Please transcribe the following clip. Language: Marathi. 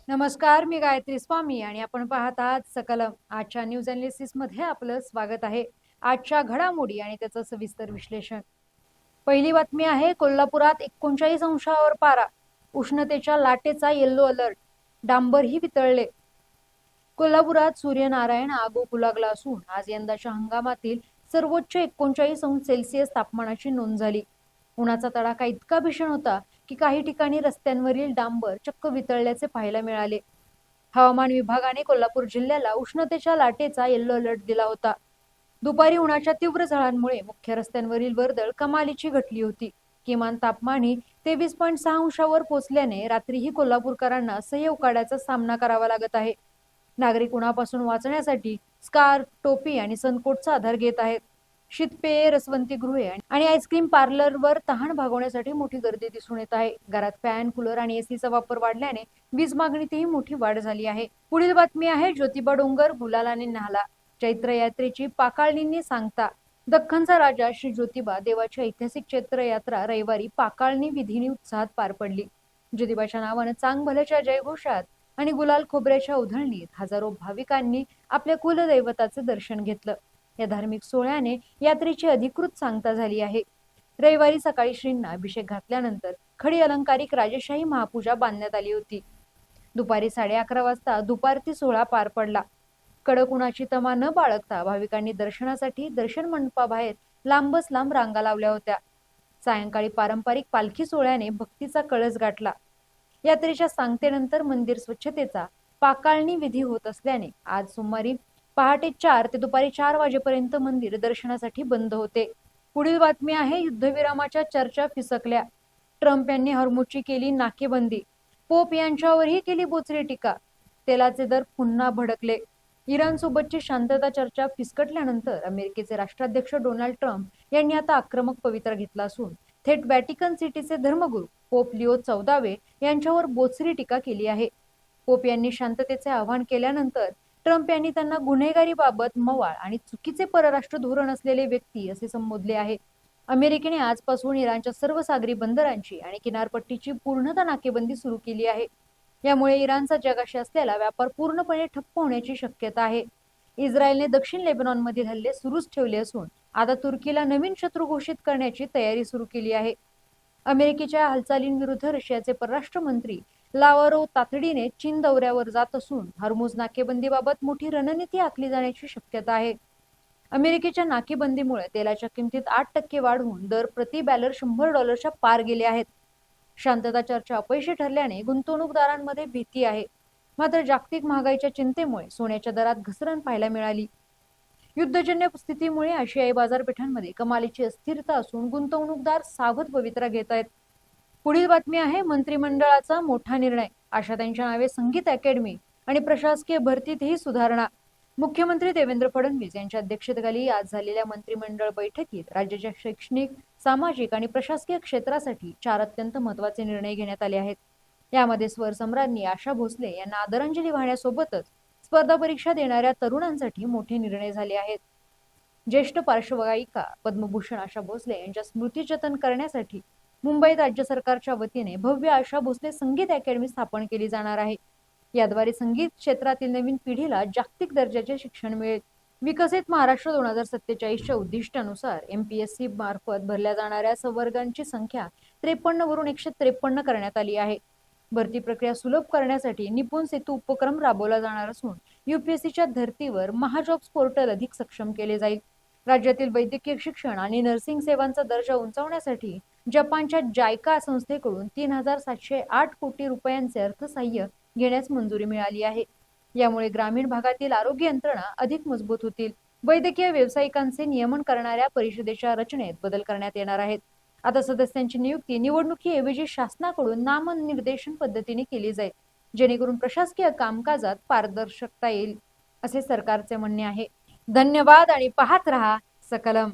नमस्कार, मी गायत्री स्वामी आणि आपण पाहत आहात सकलम. आजच्या न्यूज अनालिसिस मध्ये आपलं स्वागत आहे. आजच्या घडामोडी आणि त्याचं सविस्तर विश्लेषण. पहिली बातमी आहे, कोल्हापुरात 39 अंशावर पारा, उष्णतेच्या लाटेचा येल्लो अलर्ट, डांबरही वितळले. कोल्हापुरात सूर्यनारायण आगोकू लागला असून आज यंदाच्या हंगामातील सर्वोच्च 39 अंश सेल्सिअस तापमानाची नोंद झाली. उन्हाचा तडाखा इतका भीषण होता की काही ठिकाणी रस्त्यांवरील डांबर चक्क वितळल्याचे पाहायला मिळाले. हवामान विभागाने कोल्हापूर जिल्ह्याला उष्णतेच्या लाटेचा येल्लो अलर्ट दिला होता. दुपारी उन्हाच्या तीव्र झळांमुळे मुख्य रस्त्यांवरील वर्दळ कमालीची घटली होती. किमान तापमानही 23.6 अंशावर पोहोचल्याने रात्रीही कोल्हापूरकरांना सह्य उकाड्याचा सामना करावा लागत आहे. नागरिक उन्हापासून वाचण्यासाठी स्कार्फ, टोपी आणि सनकोटचा आधार घेत आहेत. शीतपेय, रसवंती गृहे आणि आईस्क्रीम पार्लरवर तहान भागवण्यासाठी मोठी गर्दी दिसून येत आहे. घरात फॅन, कूलर आणि एसीचा वापर वाढल्याने वीज मागणीतही मोठी वाढ झाली आहे. पुढील बातमी आहे, ज्योतिबा डोंगर गुलालाने न्हाला, चैत्र यात्रेची पाकाळणींनी सांगता. दख्खनचा राजा श्री ज्योतिबा देवाची ऐतिहासिक चैत्र यात्रा रविवारी पाकाळणी विधीने उत्साहात पार पडली. ज्योतिबाच्या नावानं चांग भल्याच्या जयघोषात आणि गुलाल खोबऱ्याच्या उधळणीत हजारो भाविकांनी आपल्या कुलदैवताचे दर्शन घेतलं. या धार्मिक सोहळ्याने यात्रेची अधिकृत सांगता झाली आहे. रविवारी सकाळी श्रींना अभिषेक घातल्यानंतर खडी अलंकारिक राजेशाही महापूजा बांधण्यात आली होती. दुपारी 11:30 वाजता दुपारती सोहळा पार पडला. कडक उन्हाची तमा न बाळगता भाविकांनी दर्शनासाठी दर्शन मंडपाबाहेर लांबच लांब रांगा लावल्या होत्या. सायंकाळी पारंपरिक पालखी सोहळ्याने भक्तीचा कळस गाठला. यात्रेच्या सांगतेनंतर मंदिर स्वच्छतेचा पाकाळणी विधी होत असल्याने आज सोमवारी पहाटे 4 ते दुपारी 4 वाजेपर्यंत मंदिर दर्शनासाठी बंद होते. पुढील बातमी आहे, युद्धविरामाच्या चर्चा फिसकल्या, ट्रम्प यांनी हॉर्मुझची केली नाकेबंदी, पोप यांच्यावरही केली बोचरी टीका, तेलाचे दर पुन्हा भडकले. इराण सोबतची शांतता चर्चा फिसकटल्यानंतर अमेरिकेचे राष्ट्राध्यक्ष डोनाल्ड ट्रम्प यांनी आता आक्रमक पवित्रा घेतला असून थेट व्हॅटिकन सिटीचे धर्मगुरू पोप लिओ 14 यांच्यावर बोचरी टीका केली आहे. पोप यांनी शांततेचे आवाहन केल्यानंतर ट्रम्प यांनी त्यांना गुन्हेगारीबाबत मवाळ आणि चुकीचे परराष्ट्र धोरण असलेले व्यक्ती असे संबोधले आहे. अमेरिकेने आजपासून इराणच्या सर्व सागरी बंदरांची आणि किनारपट्टीची पूर्णतः नाकेबंदी सुरू केली आहे. यामुळे इराणचा जगाशी असलेला व्यापार पूर्णपणे ठप्प होण्याची शक्यता आहे. इस्रायलने दक्षिण लेबनॉनमधील हल्ले सुरूच ठेवले असून आता तुर्कीला नवीन शत्रू घोषित करण्याची तयारी सुरू केली आहे. अमेरिकेच्या हालचालींविरुद्ध रशियाचे परराष्ट्र मंत्री लावारोव तातडीने चीन दौऱ्यावर जात असून हॉर्मुझ नाकेबंदीबाबत मोठी रणनीती आखली जाण्याची शक्यता आहे. अमेरिकेच्या नाकेबंदीमुळे तेलाच्या किमतीत 8% वाढ होऊन दर प्रति बॅरल $100 पार गेले आहेत. शांतता चर्चा अपयशी ठरल्याने गुंतवणूकदारांमध्ये भीती आहे. मात्र जागतिक महागाईच्या चिंतेमुळे सोन्याच्या दरात घसरण पाहायला मिळाली. युद्धजन्य स्थितीमुळे आशियाई बाजारपेठांमध्ये कमालीची अस्थिरता असून गुंतवणूकदार सावध पवित्रा घेत आहेत. पुढील बातमी आहे, मंत्रिमंडळाचा मोठा निर्णय, आशाताईंच्या नावे संगीत अकॅडमी आणि प्रशासकीय भरतीतही सुधारणा. मुख्यमंत्री देवेंद्र फडणवीस यांच्या अध्यक्षतेखाली आज झालेल्या मंत्रिमंडळ बैठकीत राज्याच्या शैक्षणिक, सामाजिक आणि प्रशासकीय क्षेत्रासाठी 4 अत्यंत महत्त्वाचे निर्णय घेण्यात आले आहेत. यामध्ये स्वरसम्राज्ञी आशा भोसले यांना आदरांजली वाहण्यासोबतच स्पर्धा परीक्षा देणाऱ्या तरुणांसाठी मोठे निर्णय झाले आहेत. ज्येष्ठ पार्श्वगायिका पद्मभूषण आशा भोसले यांच्या स्मृती जतन करण्यासाठी मुंबईत राज्य सरकारच्या वतीने भव्य आशा भोसले संगीत अकॅडमी स्थापन केली जाणार आहे. याद्वारे संगीत क्षेत्रातील नवीन पिढीला जागतिक दर्जाचे शिक्षण मिळेल. विकसित महाराष्ट्र 2047च्या उद्दिष्टानुसार MPSC मार्फत भरल्या जाणाऱ्या संवर्गांची संख्या 53 वरून 153 करण्यात आली आहे. भरती प्रक्रिया सुलभ करण्यासाठी निपुण सेतू उपक्रम राबवला जाणार असून UPSCच्या धर्तीवर महाजॉब्स पोर्टल अधिक सक्षम केले जाईल. राज्यातील वैद्यकीय शिक्षण आणि नर्सिंग सेवांचा दर्जा उंचावण्यासाठी जपानच्या जायका संस्थेकडून 3,708 कोटी रुपयांचे अर्थसहाय्य घेण्यास मंजुरी मिळाली आहे. यामुळे ग्रामीण भागातील आरोग्य यंत्रणा अधिक मजबूत होतील. वैद्यकीय व्यावसायिकांचे नियमन करणाऱ्या परिषदेच्या रचनेत बदल करण्यात येणार आहेत. आता सदस्यांची नियुक्ती निवडणुकीऐवजी शासनाकडून नामनिर्देशन पद्धतीने केली जाईल, जेणेकरून प्रशासकीय कामकाजात पारदर्शकता येईल, असे सरकारचे म्हणणे आहे. धन्यवाद आणि पाहत रहा सकलम.